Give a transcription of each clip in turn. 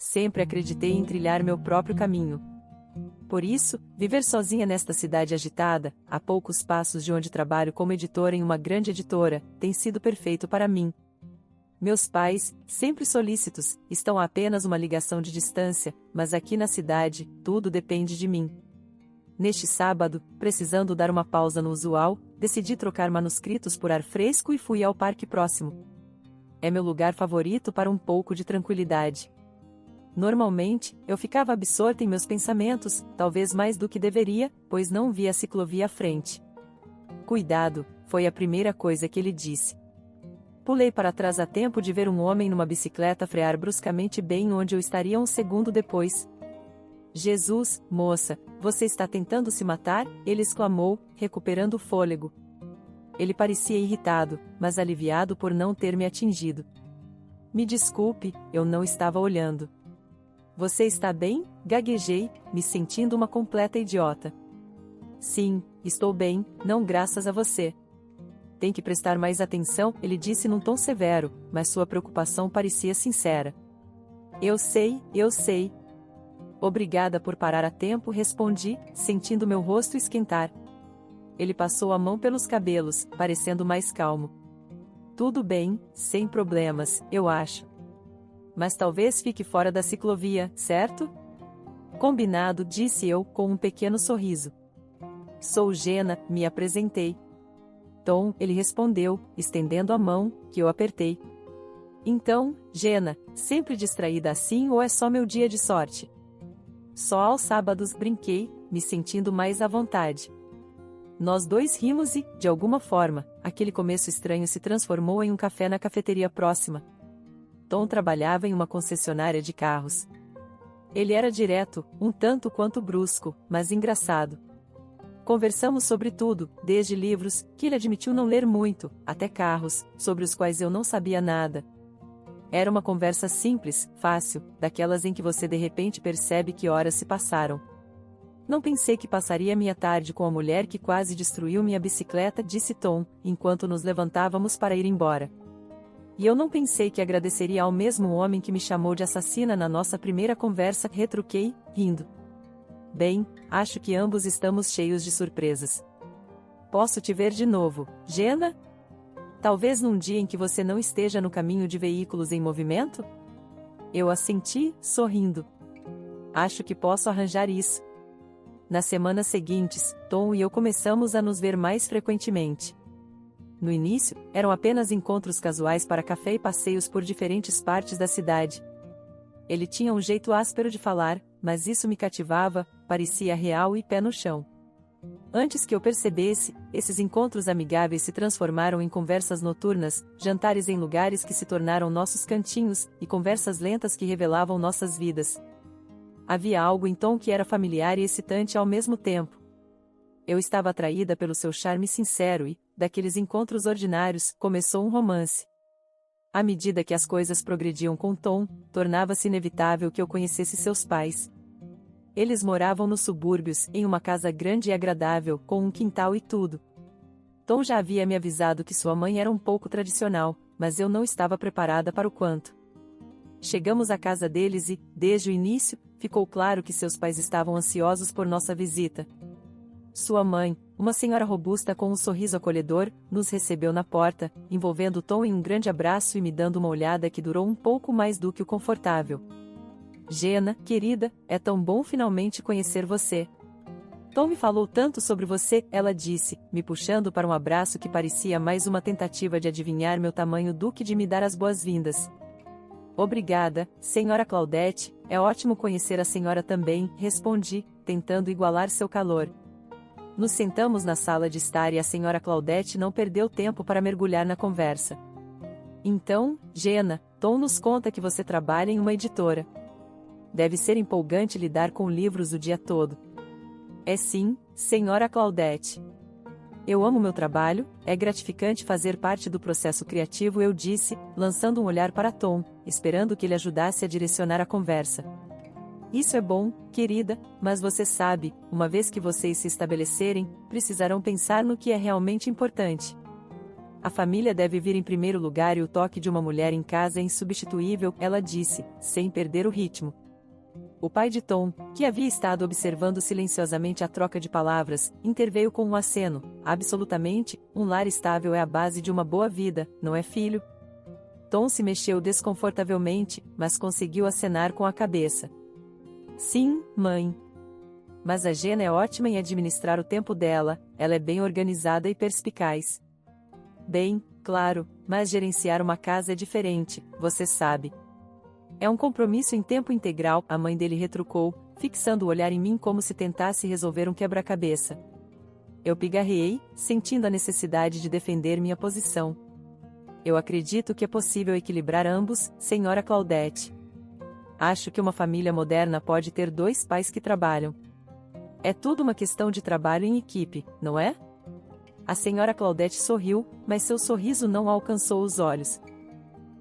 sempre acreditei em trilhar meu próprio caminho. Por isso, viver sozinha nesta cidade agitada, a poucos passos de onde trabalho como editora em uma grande editora, tem sido perfeito para mim. Meus pais, sempre solícitos, estão a apenas uma ligação de distância, mas aqui na cidade, tudo depende de mim. Neste sábado, precisando dar uma pausa no usual, decidi trocar manuscritos por ar fresco e fui ao parque próximo. É meu lugar favorito para um pouco de tranquilidade. Normalmente, eu ficava absorta em meus pensamentos, talvez mais do que deveria, pois não via a ciclovia à frente. Cuidado, foi a primeira coisa que ele disse. Pulei para trás a tempo de ver um homem numa bicicleta frear bruscamente bem onde eu estaria um segundo depois. Jesus, moça, você está tentando se matar? Ele exclamou, recuperando o fôlego. Ele parecia irritado, mas aliviado por não ter me atingido. Me desculpe, eu não estava olhando. Você está bem? Gaguejei, me sentindo uma completa idiota. Sim, estou bem, não graças a você. Tem que prestar mais atenção, ele disse num tom severo, mas sua preocupação parecia sincera. Eu sei. Obrigada por parar a tempo, respondi, sentindo meu rosto esquentar. Ele passou a mão pelos cabelos, parecendo mais calmo. Tudo bem, sem problemas, eu acho. Mas talvez fique fora da ciclovia, certo? Combinado, disse eu, com um pequeno sorriso. Sou Jenna, me apresentei. Tom, ele respondeu, estendendo a mão, que eu apertei. Então, Jenna, sempre distraída assim ou é só meu dia de sorte? Só aos sábados, brinquei, me sentindo mais à vontade. Nós dois rimos e, de alguma forma, aquele começo estranho se transformou em um café na cafeteria próxima. Tom trabalhava em uma concessionária de carros. Ele era direto, um tanto quanto brusco, mas engraçado. Conversamos sobre tudo, desde livros, que ele admitiu não ler muito, até carros, sobre os quais eu não sabia nada. Era uma conversa simples, fácil, daquelas em que você de repente percebe que horas se passaram. Não pensei que passaria minha tarde com a mulher que quase destruiu minha bicicleta, disse Tom, enquanto nos levantávamos para ir embora. E eu não pensei que agradeceria ao mesmo homem que me chamou de assassina na nossa primeira conversa, retruquei, rindo. Bem, acho que ambos estamos cheios de surpresas. Posso te ver de novo, Jenna? Talvez num dia em que você não esteja no caminho de veículos em movimento? Eu assenti, sorrindo. Acho que posso arranjar isso. Nas semanas seguintes, Tom e eu começamos a nos ver mais frequentemente. No início, eram apenas encontros casuais para café e passeios por diferentes partes da cidade. Ele tinha um jeito áspero de falar, mas isso me cativava, parecia real e pé no chão. Antes que eu percebesse, esses encontros amigáveis se transformaram em conversas noturnas, jantares em lugares que se tornaram nossos cantinhos, e conversas lentas que revelavam nossas vidas. Havia algo em Tom que era familiar e excitante ao mesmo tempo. Eu estava atraída pelo seu charme sincero e, daqueles encontros ordinários, começou um romance. À medida que as coisas progrediam com Tom, tornava-se inevitável que eu conhecesse seus pais. Eles moravam nos subúrbios, em uma casa grande e agradável, com um quintal e tudo. Tom já havia me avisado que sua mãe era um pouco tradicional, mas eu não estava preparada para o quanto. Chegamos à casa deles e, desde o início, ficou claro que seus pais estavam ansiosos por nossa visita. Sua mãe, uma senhora robusta com um sorriso acolhedor, nos recebeu na porta, envolvendo Tom em um grande abraço e me dando uma olhada que durou um pouco mais do que o confortável. Jenna, querida, é tão bom finalmente conhecer você. Tom me falou tanto sobre você, ela disse, me puxando para um abraço que parecia mais uma tentativa de adivinhar meu tamanho do que de me dar as boas-vindas. Obrigada, senhora Claudette, é ótimo conhecer a senhora também, respondi, tentando igualar seu calor. Nos sentamos na sala de estar e a senhora Claudette não perdeu tempo para mergulhar na conversa. Então, Jenna, Tom nos conta que você trabalha em uma editora. Deve ser empolgante lidar com livros o dia todo. É sim, senhora Claudette. Eu amo meu trabalho, é gratificante fazer parte do processo criativo, eu disse, lançando um olhar para Tom, esperando que ele ajudasse a direcionar a conversa. Isso é bom, querida, mas você sabe, uma vez que vocês se estabelecerem, precisarão pensar no que é realmente importante. A família deve vir em primeiro lugar e o toque de uma mulher em casa é insubstituível, ela disse, sem perder o ritmo. O pai de Tom, que havia estado observando silenciosamente a troca de palavras, interveio com um aceno. Absolutamente, um lar estável é a base de uma boa vida, não é, filho? Tom se mexeu desconfortavelmente, mas conseguiu acenar com a cabeça. Sim, mãe. Mas a Jenna é ótima em administrar o tempo dela, ela é bem organizada e perspicaz. Bem, claro, mas gerenciar uma casa é diferente, você sabe. É um compromisso em tempo integral, a mãe dele retrucou, fixando o olhar em mim como se tentasse resolver um quebra-cabeça. Eu pigarreei, sentindo a necessidade de defender minha posição. Eu acredito que é possível equilibrar ambos, senhora Claudette. Acho que uma família moderna pode ter 2 pais que trabalham. É tudo uma questão de trabalho em equipe, não é? A senhora Claudette sorriu, mas seu sorriso não alcançou os olhos.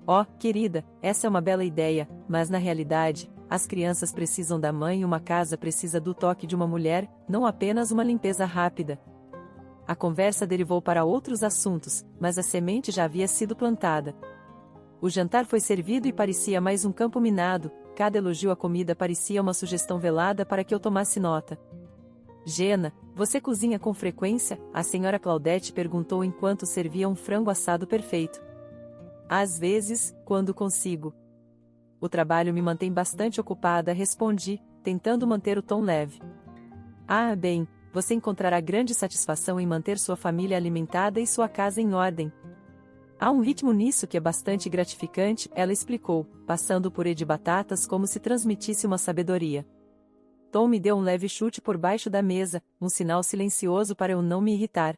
Oh, querida, essa é uma bela ideia, mas na realidade, as crianças precisam da mãe e uma casa precisa do toque de uma mulher, não apenas uma limpeza rápida. A conversa derivou para outros assuntos, mas a semente já havia sido plantada. O jantar foi servido e parecia mais um campo minado, cada elogio à comida parecia uma sugestão velada para que eu tomasse nota. Jenna, você cozinha com frequência? A senhora Claudette perguntou enquanto servia um frango assado perfeito. Às vezes, quando consigo. O trabalho me mantém bastante ocupada, respondi, tentando manter o tom leve. Ah, bem, você encontrará grande satisfação em manter sua família alimentada e sua casa em ordem. Há um ritmo nisso que é bastante gratificante, ela explicou, passando o purê de batatas como se transmitisse uma sabedoria. Tom me deu um leve chute por baixo da mesa, um sinal silencioso para eu não me irritar.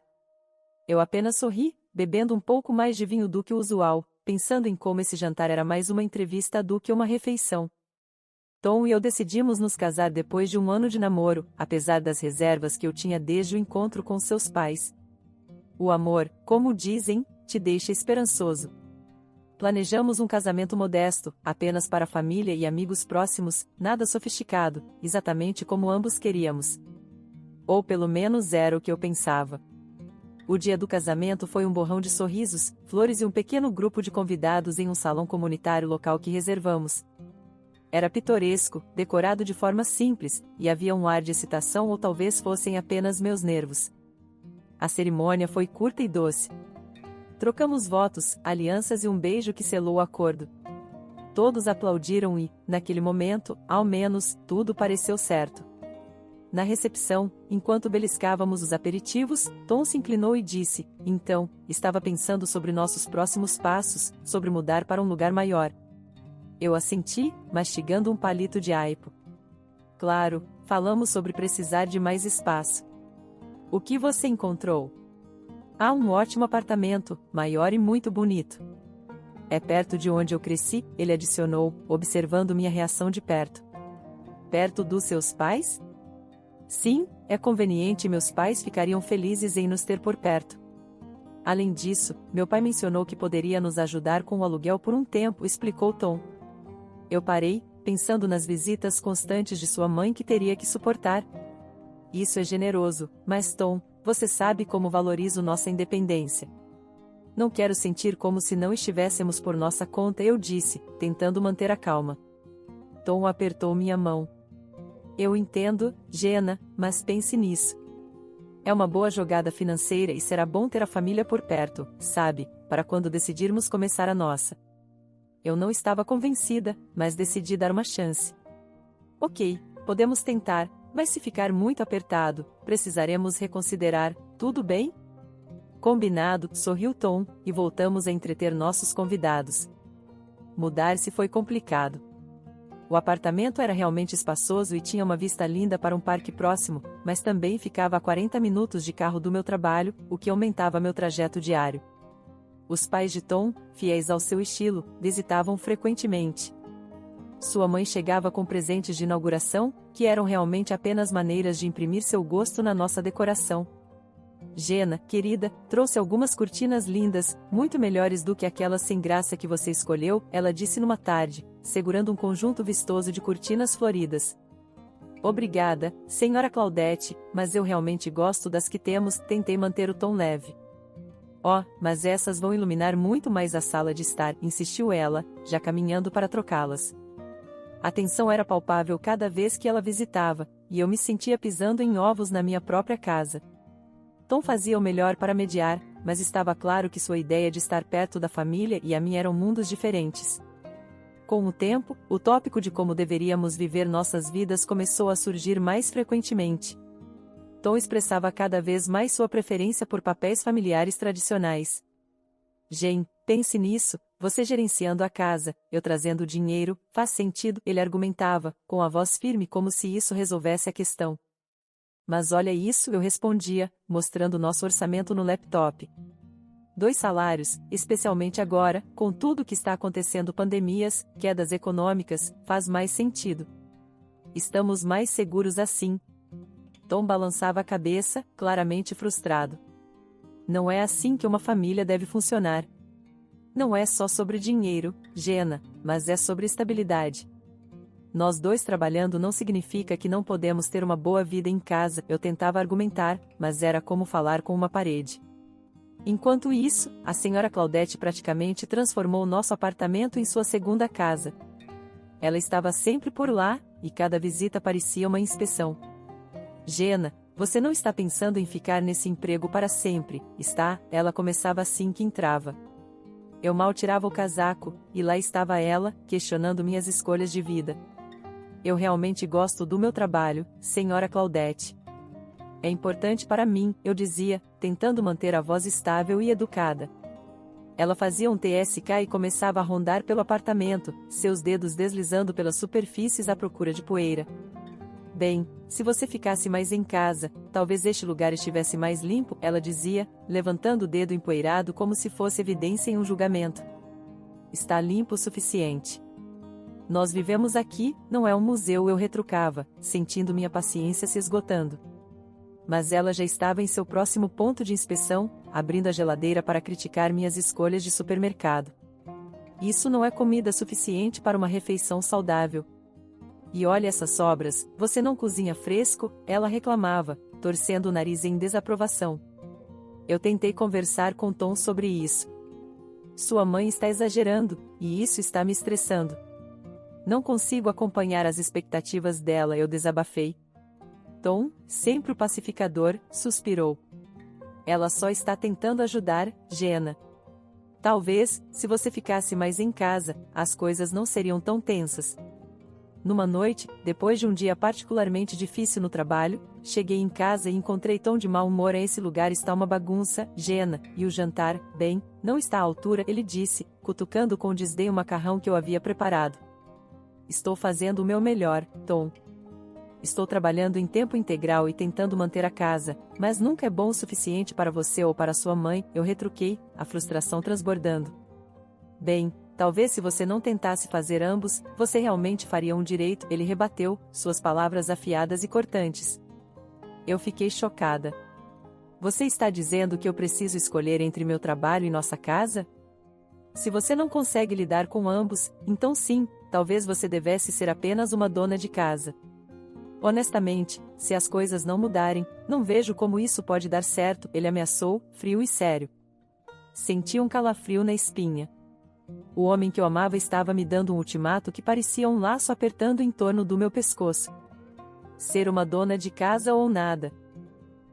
Eu apenas sorri, bebendo um pouco mais de vinho do que o usual, pensando em como esse jantar era mais uma entrevista do que uma refeição. Tom e eu decidimos nos casar depois de um ano de namoro, apesar das reservas que eu tinha desde o encontro com seus pais. O amor, como dizem, te deixa esperançoso. Planejamos um casamento modesto, apenas para a família e amigos próximos, nada sofisticado, exatamente como ambos queríamos. Ou pelo menos era o que eu pensava. O dia do casamento foi um borrão de sorrisos, flores e um pequeno grupo de convidados em um salão comunitário local que reservamos. Era pitoresco, decorado de forma simples, e havia um ar de excitação ou talvez fossem apenas meus nervos. A cerimônia foi curta e doce. Trocamos votos, alianças e um beijo que selou o acordo. Todos aplaudiram e, naquele momento, ao menos, tudo pareceu certo. Na recepção, enquanto beliscávamos os aperitivos, Tom se inclinou e disse, então, estava pensando sobre nossos próximos passos, sobre mudar para um lugar maior. Eu assenti, mastigando um palito de aipo. Claro, falamos sobre precisar de mais espaço. O que você encontrou? Há um ótimo apartamento, maior e muito bonito. É perto de onde eu cresci, ele adicionou, observando minha reação de perto. Perto dos seus pais? Sim, é conveniente e meus pais ficariam felizes em nos ter por perto. Além disso, meu pai mencionou que poderia nos ajudar com o aluguel por um tempo, explicou Tom. Eu parei, pensando nas visitas constantes de sua mãe que teria que suportar. Isso é generoso, mas Tom, você sabe como valorizo nossa independência. Não quero sentir como se não estivéssemos por nossa conta, eu disse, tentando manter a calma. Tom apertou minha mão. Eu entendo, Jenna, mas pense nisso. É uma boa jogada financeira e será bom ter a família por perto, sabe, para quando decidirmos começar a nossa. Eu não estava convencida, mas decidi dar uma chance. Ok, podemos tentar, mas se ficar muito apertado, precisaremos reconsiderar, tudo bem? Combinado, sorriu Tom, e voltamos a entreter nossos convidados. Mudar-se foi complicado. O apartamento era realmente espaçoso e tinha uma vista linda para um parque próximo, mas também ficava a 40 minutos de carro do meu trabalho, o que aumentava meu trajeto diário. Os pais de Tom, fiéis ao seu estilo, visitavam frequentemente. Sua mãe chegava com presentes de inauguração, que eram realmente apenas maneiras de imprimir seu gosto na nossa decoração. Jenna, querida, trouxe algumas cortinas lindas, muito melhores do que aquelas sem graça que você escolheu, ela disse numa tarde, segurando um conjunto vistoso de cortinas floridas. Obrigada, senhora Claudette, mas eu realmente gosto das que temos, tentei manter o tom leve. Oh, mas essas vão iluminar muito mais a sala de estar, insistiu ela, já caminhando para trocá-las. A tensão era palpável cada vez que ela visitava, e eu me sentia pisando em ovos na minha própria casa. Tom fazia o melhor para mediar, mas estava claro que sua ideia de estar perto da família e a minha eram mundos diferentes. Com o tempo, o tópico de como deveríamos viver nossas vidas começou a surgir mais frequentemente. Tom expressava cada vez mais sua preferência por papéis familiares tradicionais. Jane, pense nisso, você gerenciando a casa, eu trazendo o dinheiro, faz sentido, ele argumentava, com a voz firme como se isso resolvesse a questão. Mas olha isso, eu respondia, mostrando nosso orçamento no laptop. 2 salários, especialmente agora, com tudo que está acontecendo, pandemias, quedas econômicas, faz mais sentido. Estamos mais seguros assim. Tom balançava a cabeça, claramente frustrado. Não é assim que uma família deve funcionar. Não é só sobre dinheiro, Jenna, mas é sobre estabilidade. Nós dois trabalhando não significa que não podemos ter uma boa vida em casa, eu tentava argumentar, mas era como falar com uma parede. Enquanto isso, a senhora Claudette praticamente transformou nosso apartamento em sua segunda casa. Ela estava sempre por lá, e cada visita parecia uma inspeção. Jenna, você não está pensando em ficar nesse emprego para sempre, está? Ela começava assim que entrava. Eu mal tirava o casaco, e lá estava ela, questionando minhas escolhas de vida. Eu realmente gosto do meu trabalho, senhora Claudette. É importante para mim, eu dizia, tentando manter a voz estável e educada. Ela fazia um TSK e começava a rondar pelo apartamento, seus dedos deslizando pelas superfícies à procura de poeira. Bem, se você ficasse mais em casa, talvez este lugar estivesse mais limpo, ela dizia, levantando o dedo empoeirado como se fosse evidência em um julgamento. Está limpo o suficiente. Nós vivemos aqui, não é um museu, eu retrucava, sentindo minha paciência se esgotando. Mas ela já estava em seu próximo ponto de inspeção, abrindo a geladeira para criticar minhas escolhas de supermercado. Isso não é comida suficiente para uma refeição saudável. E olha essas sobras, você não cozinha fresco, ela reclamava, torcendo o nariz em desaprovação. Eu tentei conversar com Tom sobre isso. Sua mãe está exagerando, e isso está me estressando. Não consigo acompanhar as expectativas dela, eu desabafei. Tom, sempre o pacificador, suspirou. Ela só está tentando ajudar, Jenna. Talvez, se você ficasse mais em casa, as coisas não seriam tão tensas. Numa noite, depois de um dia particularmente difícil no trabalho, cheguei em casa e encontrei Tom de mau humor. Esse lugar está uma bagunça, Jenna, e o jantar, bem, não está à altura, ele disse, cutucando com desdém o macarrão que eu havia preparado. Estou fazendo o meu melhor, Tom. Estou trabalhando em tempo integral e tentando manter a casa, mas nunca é bom o suficiente para você ou para sua mãe, eu retruquei, a frustração transbordando. Bem, talvez se você não tentasse fazer ambos, você realmente faria um direito, ele rebateu, suas palavras afiadas e cortantes. Eu fiquei chocada. Você está dizendo que eu preciso escolher entre meu trabalho e nossa casa? Se você não consegue lidar com ambos, então sim, talvez você devesse ser apenas uma dona de casa. Honestamente, se as coisas não mudarem, não vejo como isso pode dar certo, ele ameaçou, frio e sério. Senti um calafrio na espinha. O homem que eu amava estava me dando um ultimato que parecia um laço apertando em torno do meu pescoço. Ser uma dona de casa ou nada.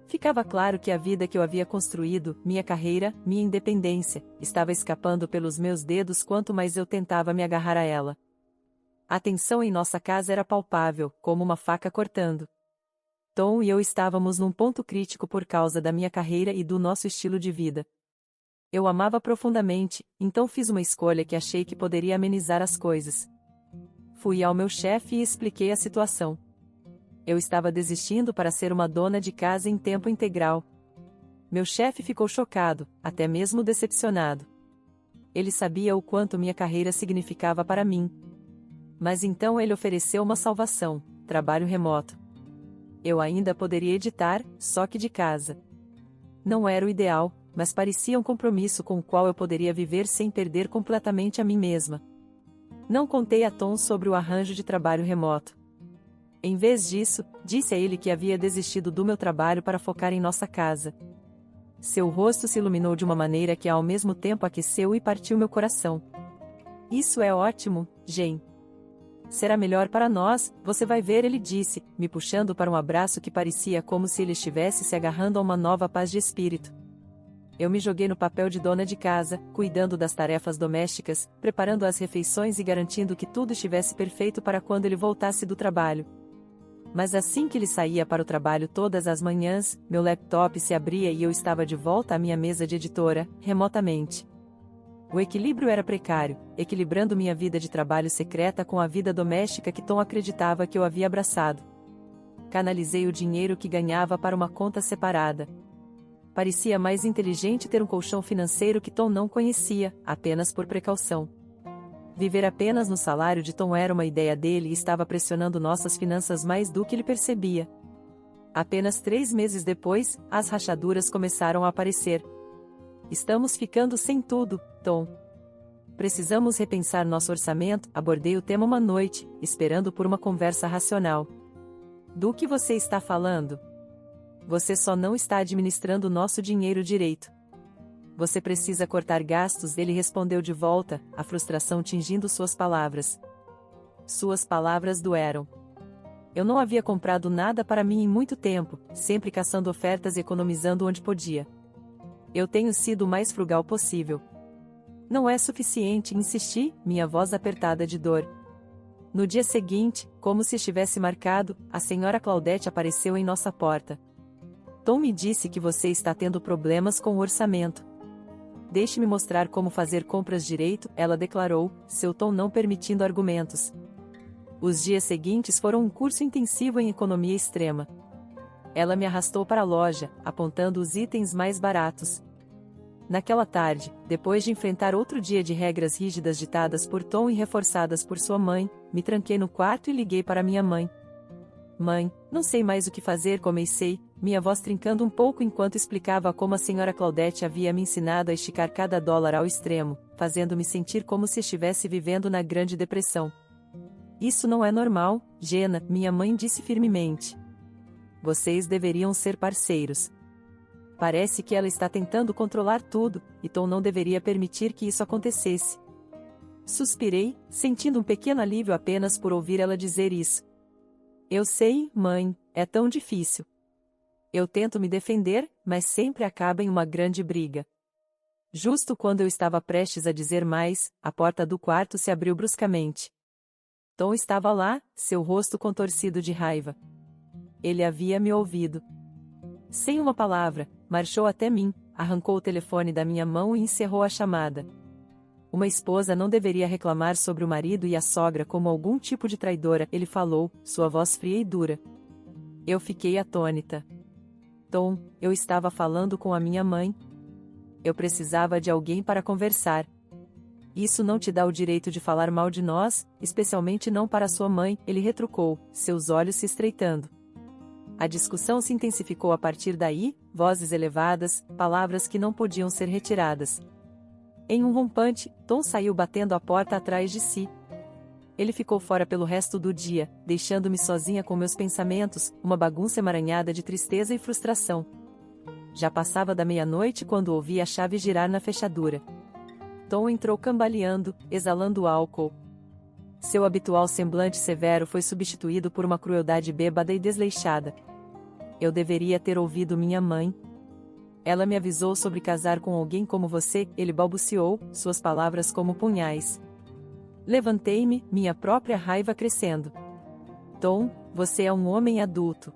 Ficava claro que a vida que eu havia construído, minha carreira, minha independência, estava escapando pelos meus dedos quanto mais eu tentava me agarrar a ela. A tensão em nossa casa era palpável, como uma faca cortando. Tom e eu estávamos num ponto crítico por causa da minha carreira e do nosso estilo de vida. Eu amava profundamente, então fiz uma escolha que achei que poderia amenizar as coisas. Fui ao meu chefe e expliquei a situação. Eu estava desistindo para ser uma dona de casa em tempo integral. Meu chefe ficou chocado, até mesmo decepcionado. Ele sabia o quanto minha carreira significava para mim. Mas então ele ofereceu uma salvação, trabalho remoto. Eu ainda poderia editar, só que de casa. Não era o ideal, mas parecia um compromisso com o qual eu poderia viver sem perder completamente a mim mesma. Não contei a Tom sobre o arranjo de trabalho remoto. Em vez disso, disse a ele que havia desistido do meu trabalho para focar em nossa casa. Seu rosto se iluminou de uma maneira que ao mesmo tempo aqueceu e partiu meu coração. Isso é ótimo, Jane. Será melhor para nós, você vai ver, ele disse, me puxando para um abraço que parecia como se ele estivesse se agarrando a uma nova paz de espírito. Eu me joguei no papel de dona de casa, cuidando das tarefas domésticas, preparando as refeições e garantindo que tudo estivesse perfeito para quando ele voltasse do trabalho. Mas assim que ele saía para o trabalho todas as manhãs, meu laptop se abria e eu estava de volta à minha mesa de editora, remotamente. O equilíbrio era precário, equilibrando minha vida de trabalho secreta com a vida doméstica que Tom acreditava que eu havia abraçado. Canalizei o dinheiro que ganhava para uma conta separada. Parecia mais inteligente ter um colchão financeiro que Tom não conhecia, apenas por precaução. Viver apenas no salário de Tom era uma ideia dele e estava pressionando nossas finanças mais do que ele percebia. Apenas 3 meses depois, as rachaduras começaram a aparecer. Estamos ficando sem tudo, Tom. Precisamos repensar nosso orçamento, abordei o tema uma noite, esperando por uma conversa racional. Do que você está falando? Você só não está administrando nosso dinheiro direito. Você precisa cortar gastos, ele respondeu de volta, a frustração tingindo suas palavras. Suas palavras doeram. Eu não havia comprado nada para mim em muito tempo, sempre caçando ofertas e economizando onde podia. Eu tenho sido o mais frugal possível. Não é suficiente, insisti, minha voz apertada de dor. No dia seguinte, como se estivesse marcado, a senhora Claudette apareceu em nossa porta. Tom me disse que você está tendo problemas com o orçamento. Deixe-me mostrar como fazer compras direito, ela declarou, seu tom não permitindo argumentos. Os dias seguintes foram um curso intensivo em economia extrema. Ela me arrastou para a loja, apontando os itens mais baratos. Naquela tarde, depois de enfrentar outro dia de regras rígidas ditadas por Tom e reforçadas por sua mãe, me tranquei no quarto e liguei para minha mãe. Mãe, não sei mais o que fazer, comecei, minha voz trincando um pouco enquanto explicava como a senhora Claudette havia me ensinado a esticar cada dólar ao extremo, fazendo-me sentir como se estivesse vivendo na Grande Depressão. Isso não é normal, Jenna, minha mãe disse firmemente. Vocês deveriam ser parceiros. Parece que ela está tentando controlar tudo, e Tom não deveria permitir que isso acontecesse. Suspirei, sentindo um pequeno alívio apenas por ouvir ela dizer isso. Eu sei, mãe, é tão difícil. Eu tento me defender, mas sempre acaba em uma grande briga. Justo quando eu estava prestes a dizer mais, a porta do quarto se abriu bruscamente. Tom estava lá, seu rosto contorcido de raiva. Ele havia me ouvido. Sem uma palavra, marchou até mim, arrancou o telefone da minha mão e encerrou a chamada. Uma esposa não deveria reclamar sobre o marido e a sogra como algum tipo de traidora, ele falou, sua voz fria e dura. Eu fiquei atônita. Tom, eu estava falando com a minha mãe. Eu precisava de alguém para conversar. Isso não te dá o direito de falar mal de nós, especialmente não para sua mãe, ele retrucou, seus olhos se estreitando. A discussão se intensificou a partir daí, vozes elevadas, palavras que não podiam ser retiradas. Em um rompante, Tom saiu batendo a porta atrás de si. Ele ficou fora pelo resto do dia, deixando-me sozinha com meus pensamentos, uma bagunça emaranhada de tristeza e frustração. Já passava da meia-noite quando ouvi a chave girar na fechadura. Tom entrou cambaleando, exalando álcool. Seu habitual semblante severo foi substituído por uma crueldade bêbada e desleixada. Eu deveria ter ouvido minha mãe. Ela me avisou sobre casar com alguém como você, ele balbuciou, suas palavras como punhais. Levantei-me, minha própria raiva crescendo. Tom, você é um homem adulto.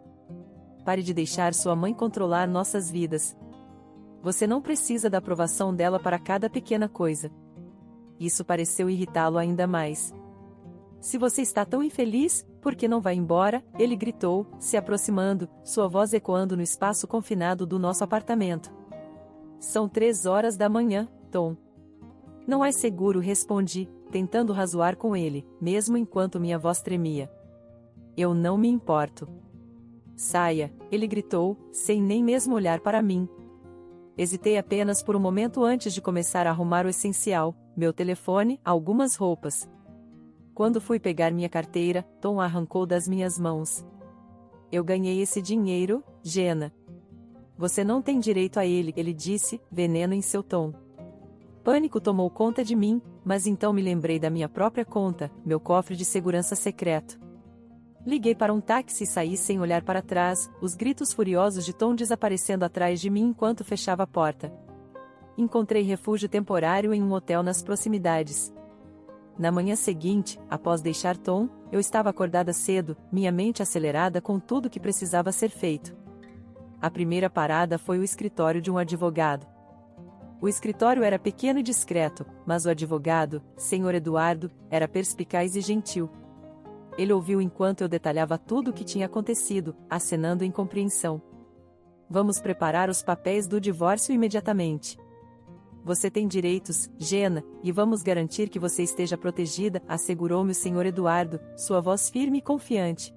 Pare de deixar sua mãe controlar nossas vidas. Você não precisa da aprovação dela para cada pequena coisa. Isso pareceu irritá-lo ainda mais. Se você está tão infeliz, por que não vai embora? Ele gritou, se aproximando, sua voz ecoando no espaço confinado do nosso apartamento. São 3 horas da manhã, Tom. Não é seguro, respondi, tentando razoar com ele, mesmo enquanto minha voz tremia. Eu não me importo. Saia, ele gritou, sem nem mesmo olhar para mim. Hesitei apenas por um momento antes de começar a arrumar o essencial, meu telefone, algumas roupas. Quando fui pegar minha carteira, Tom a arrancou das minhas mãos. Eu ganhei esse dinheiro, Jenna. Você não tem direito a ele, ele disse, veneno em seu tom. Pânico tomou conta de mim, mas então me lembrei da minha própria conta, meu cofre de segurança secreto. Liguei para um táxi e saí sem olhar para trás, os gritos furiosos de Tom desaparecendo atrás de mim enquanto fechava a porta. Encontrei refúgio temporário em um hotel nas proximidades. Na manhã seguinte, após deixar Tom, eu estava acordada cedo, minha mente acelerada com tudo que precisava ser feito. A primeira parada foi o escritório de um advogado. O escritório era pequeno e discreto, mas o advogado, Sr. Eduardo, era perspicaz e gentil. Ele ouviu enquanto eu detalhava tudo o que tinha acontecido, acenando em compreensão. Vamos preparar os papéis do divórcio imediatamente. Você tem direitos, Jenna, e vamos garantir que você esteja protegida, assegurou-me o Sr. Eduardo, sua voz firme e confiante.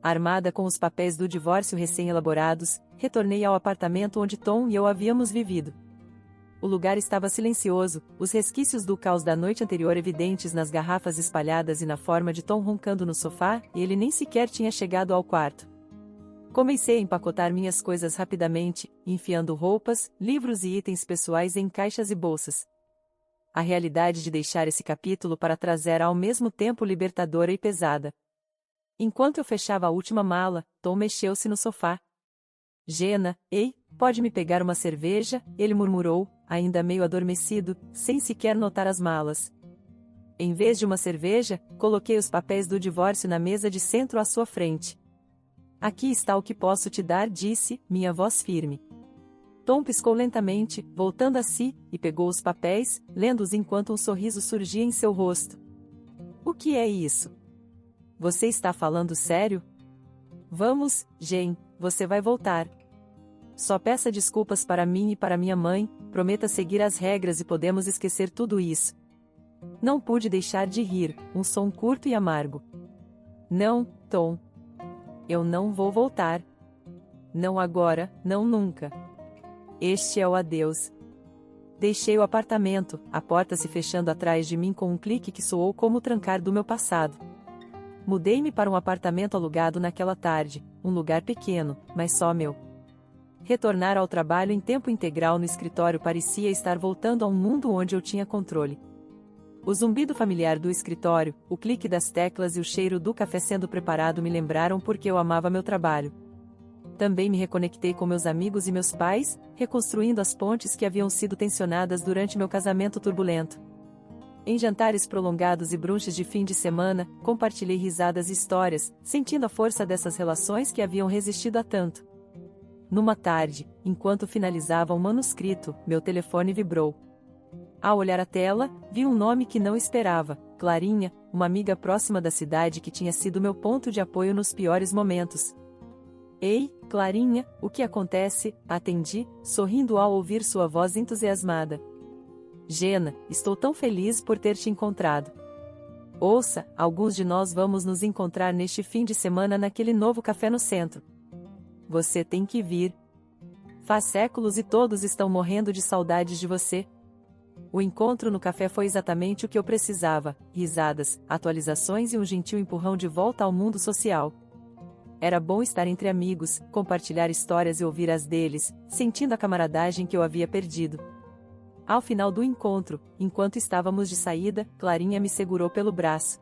Armada com os papéis do divórcio recém-elaborados, retornei ao apartamento onde Tom e eu havíamos vivido. O lugar estava silencioso, os resquícios do caos da noite anterior evidentes nas garrafas espalhadas e na forma de Tom roncando no sofá, e ele nem sequer tinha chegado ao quarto. Comecei a empacotar minhas coisas rapidamente, enfiando roupas, livros e itens pessoais em caixas e bolsas. A realidade de deixar esse capítulo para trás era ao mesmo tempo libertadora e pesada. Enquanto eu fechava a última mala, Tom mexeu-se no sofá. Jenna, ei, pode me pegar uma cerveja? Ele murmurou, ainda meio adormecido, sem sequer notar as malas. Em vez de uma cerveja, coloquei os papéis do divórcio na mesa de centro à sua frente. Aqui está o que posso te dar, disse, minha voz firme. Tom piscou lentamente, voltando a si, e pegou os papéis, lendo-os enquanto um sorriso surgia em seu rosto. O que é isso? Você está falando sério? Vamos, Jen, você vai voltar. Só peça desculpas para mim e para minha mãe, prometa seguir as regras e podemos esquecer tudo isso. Não pude deixar de rir, um som curto e amargo. Não, Tom. Eu não vou voltar. Não agora, não nunca. Este é o adeus. Deixei o apartamento, a porta se fechando atrás de mim com um clique que soou como o trancar do meu passado. Mudei-me para um apartamento alugado naquela tarde, um lugar pequeno, mas só meu. Retornar ao trabalho em tempo integral no escritório parecia estar voltando a um mundo onde eu tinha controle. O zumbido familiar do escritório, o clique das teclas e o cheiro do café sendo preparado me lembraram porque eu amava meu trabalho. Também me reconectei com meus amigos e meus pais, reconstruindo as pontes que haviam sido tensionadas durante meu casamento turbulento. Em jantares prolongados e brunches de fim de semana, compartilhei risadas e histórias, sentindo a força dessas relações que haviam resistido a tanto. Numa tarde, enquanto finalizava um manuscrito, meu telefone vibrou. Ao olhar a tela, vi um nome que não esperava, Clarinha, uma amiga próxima da cidade que tinha sido meu ponto de apoio nos piores momentos. Ei, Clarinha, o que acontece? Atendi, sorrindo ao ouvir sua voz entusiasmada. Jenna, estou tão feliz por ter te encontrado. Ouça, alguns de nós vamos nos encontrar neste fim de semana naquele novo café no centro. Você tem que vir. Faz séculos e todos estão morrendo de saudades de você. O encontro no café foi exatamente o que eu precisava, risadas, atualizações e um gentil empurrão de volta ao mundo social. Era bom estar entre amigos, compartilhar histórias e ouvir as deles, sentindo a camaradagem que eu havia perdido. Ao final do encontro, enquanto estávamos de saída, Clarinha me segurou pelo braço.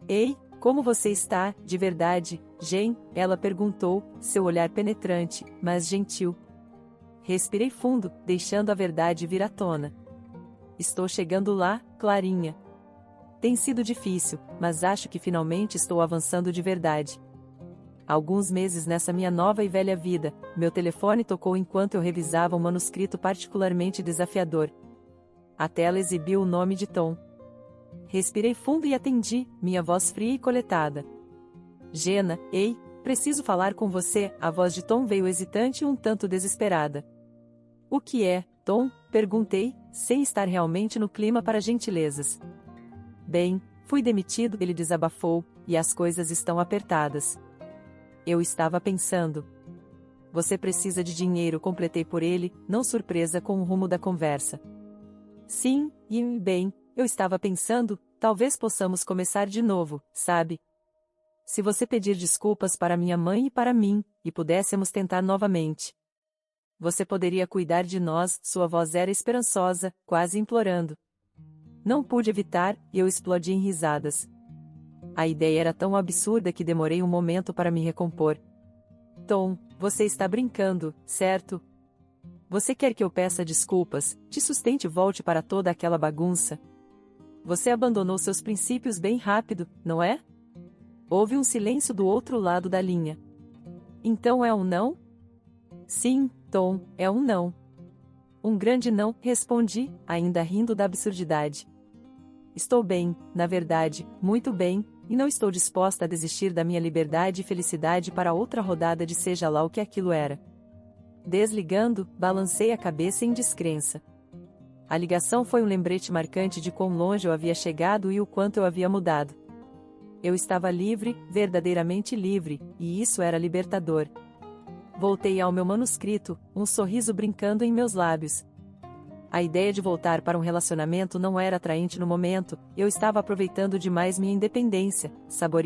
Ei, como você está, de verdade, Jen? Ela perguntou, seu olhar penetrante, mas gentil. Respirei fundo, deixando a verdade vir à tona. Estou chegando lá, Clarinha. Tem sido difícil, mas acho que finalmente estou avançando de verdade. Alguns meses nessa minha nova e velha vida, meu telefone tocou enquanto eu revisava um manuscrito particularmente desafiador. A tela exibiu o nome de Tom. Respirei fundo e atendi, minha voz fria e coletada. Jenna, ei, preciso falar com você. A voz de Tom veio hesitante e um tanto desesperada. O que é, Tom? Perguntei, sem estar realmente no clima para gentilezas. Bem, fui demitido, ele desabafou, e as coisas estão apertadas. Eu estava pensando. Você precisa de dinheiro, completei por ele, não surpresa com o rumo da conversa. Sim, e bem, eu estava pensando, talvez possamos começar de novo, sabe? Se você pedir desculpas para minha mãe e para mim, e pudéssemos tentar novamente. Você poderia cuidar de nós, sua voz era esperançosa, quase implorando. Não pude evitar, e eu explodi em risadas. A ideia era tão absurda que demorei um momento para me recompor. Tom, você está brincando, certo? Você quer que eu peça desculpas, te sustente e volte para toda aquela bagunça? Você abandonou seus princípios bem rápido, não é? Houve um silêncio do outro lado da linha. Então é um não? Sim, Tom, é um não. Um grande não, respondi, ainda rindo da absurdidade. Estou bem, na verdade, muito bem, e não estou disposta a desistir da minha liberdade e felicidade para outra rodada de seja lá o que aquilo era. Desligando, balancei a cabeça em descrença. A ligação foi um lembrete marcante de quão longe eu havia chegado e o quanto eu havia mudado. Eu estava livre, verdadeiramente livre, e isso era libertador. Voltei ao meu manuscrito, um sorriso brincando em meus lábios. A ideia de voltar para um relacionamento não era atraente no momento, eu estava aproveitando demais minha independência, saboreando